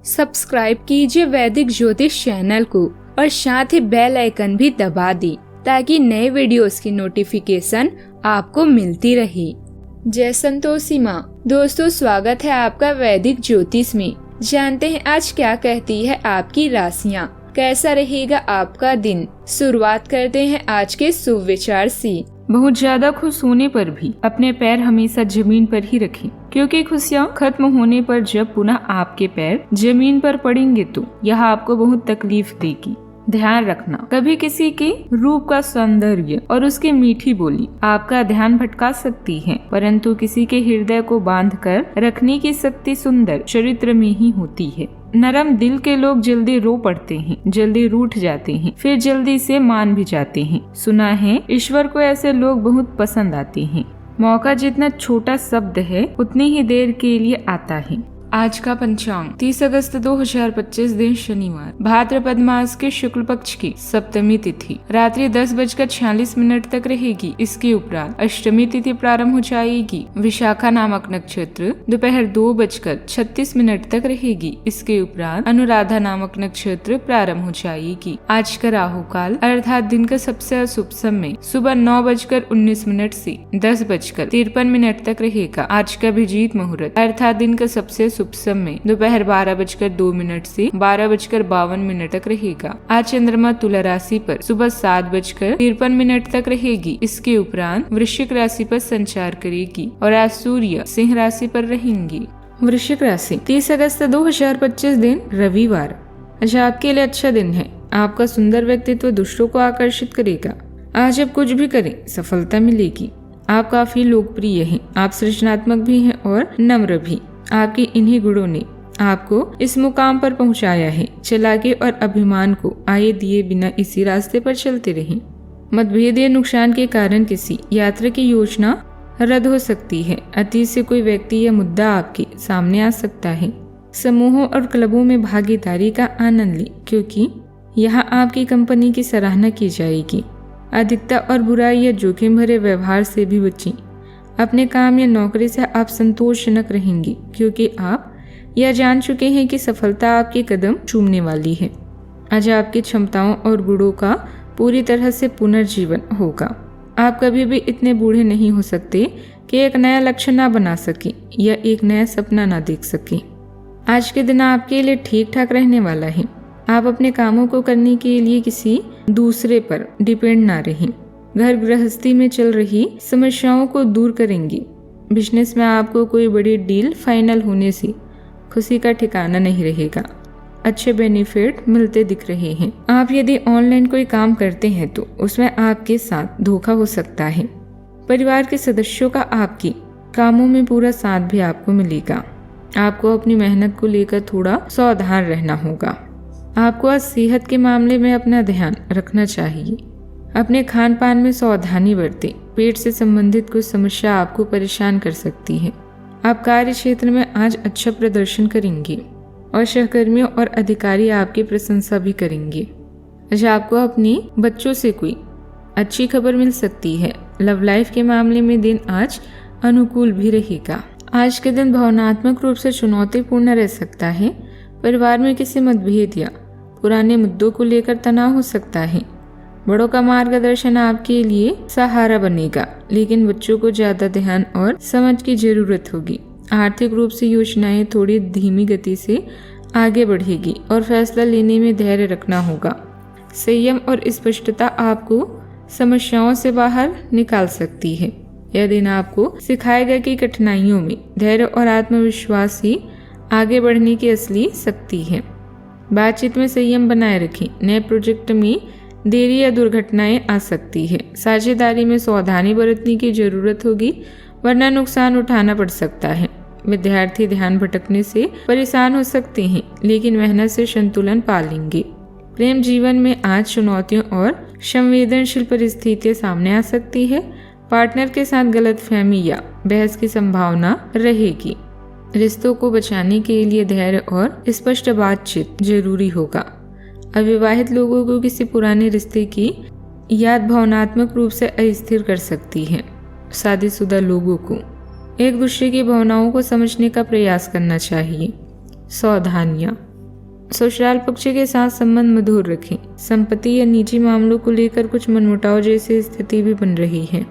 Subscribe कीजिए वैदिक ज्योतिष चैनल को और साथ ही बेल आइकन भी दबा दी ताकि नए वीडियोस की नोटिफिकेशन आपको मिलती रहे। जय संतोषी माँ। दोस्तों, स्वागत है आपका वैदिक ज्योतिष में। जानते हैं आज क्या कहती है आपकी राशियाँ, कैसा रहेगा आपका दिन। शुरुआत करते हैं आज के शुभ विचार से। बहुत ज्यादा खुश होने पर भी अपने पैर हमेशा जमीन पर ही रखें, क्योंकि खुशियाँ खत्म होने पर जब पुनः आपके पैर जमीन पर पड़ेंगे तो यह आपको बहुत तकलीफ देगी। ध्यान रखना, कभी किसी के रूप का सौंदर्य और उसकी मीठी बोली आपका ध्यान भटका सकती है, परंतु किसी के हृदय को बांधकर रखने की शक्ति सुंदर चरित्र में ही होती है। नरम दिल के लोग जल्दी रो पड़ते हैं, जल्दी रूठ जाते हैं, फिर जल्दी से मान भी जाते हैं। सुना है ईश्वर को ऐसे लोग बहुत पसंद आते हैं। मौका जितना छोटा शब्द है उतनी ही देर के लिए आता है। आज का पंचांग 30 अगस्त 2025 दिन शनिवार, भाद्रपद मास के शुक्ल पक्ष की सप्तमी तिथि रात्रि 10:46 तक रहेगी। इसके उपरांत अष्टमी तिथि प्रारंभ हो जाएगी। विशाखा नामक नक्षत्र दोपहर 2:36 तक रहेगी। इसके उपरांत अनुराधा नामक नक्षत्र प्रारंभ हो जाएगी। आज का राहु काल अर्थात दिन का सबसे अशुभ समय सुबह 9:19 से 10:53 तक रहेगा। आज का अभिजीत मुहूर्त अर्थात दिन का सबसे शुभ समय दोपहर 12:02 से 12:52 तक रहेगा। आज चंद्रमा तुला राशि पर सुबह 7:53 तक रहेगी। इसके उपरांत वृश्चिक राशि पर संचार करेगी और आज सूर्य सिंह राशि पर रहेंगी। वृश्चिक राशि 30 अगस्त 2025 दिन रविवार। आज आपके लिए अच्छा दिन है। आपका सुंदर व्यक्तित्व दूसरों को आकर्षित करेगा। आज आप कुछ भी करें सफलता मिलेगी। आप काफी लोकप्रिय हैं। आप सृजनात्मक भी हैं और नम्र भी। आपके इन्हीं गुणों ने आपको इस मुकाम पर पहुंचाया है। चालाकी और अभिमान को आए दिए बिना इसी रास्ते पर चलते रहें। मतभेद या नुकसान के कारण किसी यात्रा की योजना रद्द हो सकती है। अतीत से कोई व्यक्ति या मुद्दा आपके सामने आ सकता है। समूहों और क्लबों में भागीदारी का आनंद लें, क्योंकि यहाँ आपकी कंपनी की सराहना की जाएगी। अधिकता और बुराई या जोखिम भरे व्यवहार से भी बचें। अपने काम या नौकरी से आप संतोषजनक रहेंगे, क्योंकि आप यह जान चुके हैं कि सफलता आपके कदम चूमने वाली है। आज आपकी क्षमताओं और गुणों का पूरी तरह से पुनर्जीवन होगा। आप कभी भी इतने बूढ़े नहीं हो सकते कि एक नया लक्ष्य ना बना सके या एक नया सपना ना देख सके। आज के दिन आपके लिए ठीक ठाक रहने वाला है। आप अपने कामों को करने के लिए किसी दूसरे पर डिपेंड ना रहें। घर गृहस्थी में चल रही समस्याओं को दूर करेंगी। बिजनेस में आपको कोई बड़ी डील फाइनल होने से खुशी का ठिकाना नहीं रहेगा। अच्छे बेनिफिट मिलते दिख रहे हैं। आप यदि ऑनलाइन कोई काम करते हैं तो उसमें आपके साथ धोखा हो सकता है। परिवार के सदस्यों का आपके कामों में पूरा साथ भी आपको मिलेगा। आपको अपनी मेहनत को लेकर थोड़ा सावधान रहना होगा। आपको आज सेहत के मामले में अपना ध्यान रखना चाहिए। अपने खान पान में सावधानी बरतें। पेट से संबंधित कुछ समस्या आपको परेशान कर सकती है। आप कार्य क्षेत्र में आज अच्छा प्रदर्शन करेंगे और सहकर्मियों और अधिकारी आपकी प्रशंसा भी करेंगे। आज आपको अपने बच्चों से कोई अच्छी खबर मिल सकती है। लव लाइफ के मामले में दिन आज अनुकूल भी रहेगा। आज के दिन भावनात्मक रूप से चुनौतीपूर्ण रह सकता है। परिवार में किसी मतभेद या पुराने मुद्दों को लेकर तनाव हो सकता है। बड़ों का मार्गदर्शन आपके लिए सहारा बनेगा, लेकिन बच्चों को ज्यादा ध्यान और समझ की जरूरत होगी। आर्थिक रूप से योजनाएं थोड़ी धीमी गति से आगे बढ़ेगी और फैसला लेने में धैर्य रखना होगा। संयम और स्पष्टता आपको समस्याओं से बाहर निकाल सकती है। यह दिन आपको सिखाएगा कि कठिनाइयों में धैर्य और आत्मविश्वास ही आगे बढ़ने की असली शक्ति है। बातचीत में संयम बनाए रखें। नए प्रोजेक्ट में देरी या दुर्घटनाएं आ सकती है। साझेदारी में सावधानी बरतने की जरूरत होगी, वरना नुकसान उठाना पड़ सकता है। विद्यार्थी ध्यान भटकने से परेशान हो सकते हैं, लेकिन मेहनत से संतुलन पा लेंगे। प्रेम जीवन में आज चुनौतियों और संवेदनशील परिस्थितियां सामने आ सकती है। पार्टनर के साथ गलतफहमी या बहस की संभावना रहेगी। रिश्तों को बचाने के लिए धैर्य और स्पष्ट बातचीत जरूरी होगा। अविवाहित लोगों को किसी पुराने रिश्ते की याद भावनात्मक रूप से अस्थिर कर सकती है। शादीशुदा लोगों को एक दूसरे की भावनाओं को समझने का प्रयास करना चाहिए। सावधानियाँ, ससुराल पक्ष के साथ संबंध मधुर रखें। संपत्ति या निजी मामलों को लेकर कुछ मनमुटाव जैसी स्थिति भी बन रही है।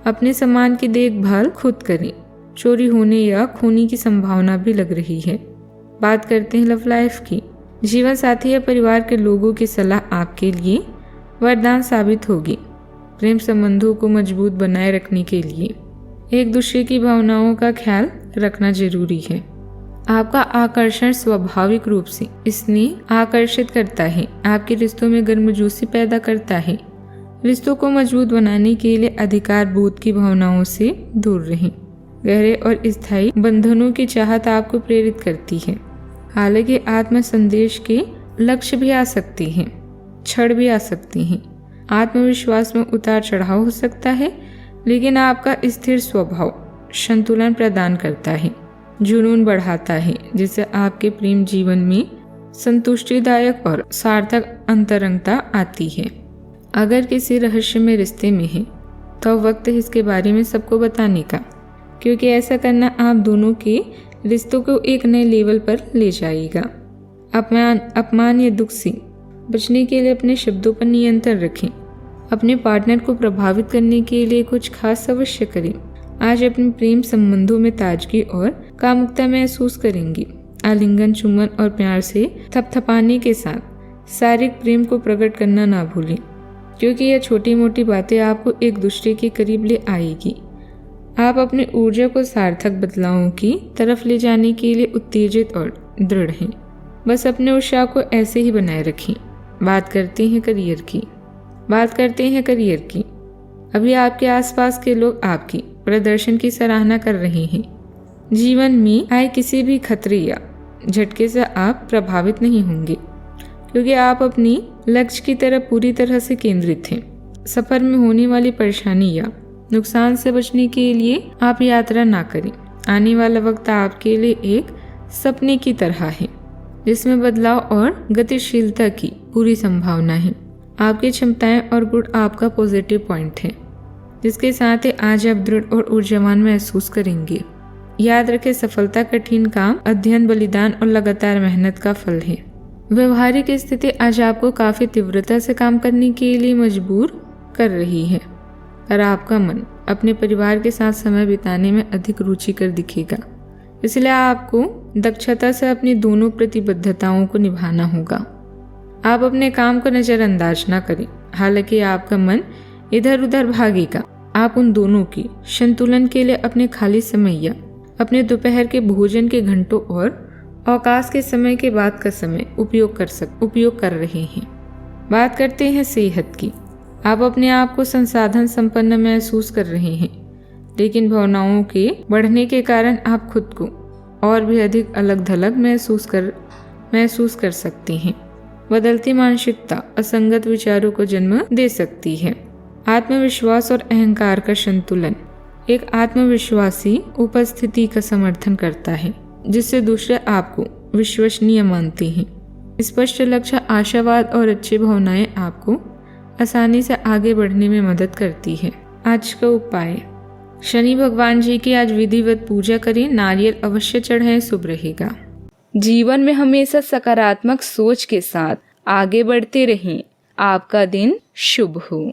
अपने सामान की देखभाल खुद करें। चोरी होने या खोने की संभावना भी लग रही है। बात करते हैं लव लाइफ की। जीवन साथी या परिवार के लोगों की सलाह आपके लिए वरदान साबित होगी। प्रेम संबंधों को मजबूत बनाए रखने के लिए एक दूसरे की भावनाओं का ख्याल रखना जरूरी है। आपका आकर्षण स्वाभाविक रूप से स्नेह आकर्षित करता है, आपके रिश्तों में गर्मजोशी पैदा करता है। रिश्तों को मजबूत बनाने के लिए अधिकार बोध की भावनाओं से दूर रहें। गहरे और स्थायी बंधनों की चाहत आपको प्रेरित करती है। हालांकि आत्म संदेश के लक्ष्य भी आ सकते हैं, क्षण भी आ सकती हैं। आत्मविश्वास में उतार चढ़ाव हो सकता है, लेकिन आपका स्थिर स्वभाव संतुलन प्रदान करता है, जुनून बढ़ाता है, जिससे आपके प्रेम जीवन में संतुष्टिदायक और सार्थक अंतरंगता आती है। अगर किसी रहस्यमय रिश्ते में है तो वक्त है इसके बारे में सबको बताने का, क्योंकि ऐसा करना आप दोनों के रिश्तों को एक नए लेवल पर ले जाएगा। अपमान या दुख से बचने के लिए अपने शब्दों पर नियंत्रण रखें। अपने पार्टनर को प्रभावित करने के लिए कुछ खास अवश्य करें। आज अपने प्रेम संबंधों में ताजगी और कामुकता महसूस करेंगे। आलिंगन, चुम्बन और प्यार से थपथपाने के साथ शारीरिक प्रेम को प्रकट करना ना भूलें, क्योंकि यह छोटी मोटी बातें आपको एक दूसरे के करीब ले आएगी। आप अपनी ऊर्जा को सार्थक बदलावों की तरफ ले जाने के लिए उत्तेजित और दृढ़ हैं। बस अपने उत्साह को ऐसे ही बनाए रखें। बात करते हैं करियर की। अभी आपके आसपास के लोग आपकी प्रदर्शन की सराहना कर रहे हैं। जीवन में आए किसी भी खतरे या झटके से आप प्रभावित नहीं होंगे, क्योंकि आप अपनी लक्ष्य की तरफ पूरी तरह से केंद्रित हैं। सफर में होने वाली परेशानी या नुकसान से बचने के लिए आप यात्रा ना करें। आने वाला वक्त आपके लिए एक सपने की तरह है, जिसमें बदलाव और गतिशीलता की पूरी संभावना है। आपकी क्षमताएं और गुण आपका पॉजिटिव पॉइंट है, जिसके साथ ही आज आप दृढ़ और ऊर्जावान महसूस करेंगे। याद रखें, सफलता कठिन काम, अध्ययन, बलिदान और लगातार मेहनत का फल है। व्यवहारिक स्थिति आज आपको काफी तीव्रता से काम करने के लिए मजबूर कर रही है, पर आपका मन अपने परिवार के साथ समय बिताने में अधिक रुचिकर दिखेगा। इसलिए आपको दक्षता से अपनी दोनों प्रतिबद्धताओं को निभाना होगा। आप अपने काम को नजरअंदाज ना करें। हालांकि आपका मन इधर उधर भागेगा, आप उन दोनों की संतुलन के लिए अपने खाली समय या अपने दोपहर के भोजन के घंटों और अवकाश के समय के बाद का समय उपयोग कर रहे हैं। बात करते हैं सेहत की। आप अपने आप को संसाधन संपन्न महसूस कर रहे हैं, लेकिन भावनाओं के बढ़ने के कारण आप खुद को और भी अधिक अलग थलग महसूस कर सकते हैं। बदलती मानसिकता असंगत विचारों को जन्म दे सकती है। आत्मविश्वास और अहंकार का संतुलन एक आत्मविश्वासी उपस्थिति का समर्थन करता है, जिससे दूसरे आपको विश्वसनीय मानते हैं। स्पष्ट लक्ष्य, आशावाद और अच्छी भावनाएं आपको आसानी से आगे बढ़ने में मदद करती है। आज का उपाय, शनि भगवान जी की आज विधिवत पूजा करें, नारियल अवश्य चढ़ाएं, शुभ रहेगा। जीवन में हमेशा सकारात्मक सोच के साथ आगे बढ़ते रहें। आपका दिन शुभ हो।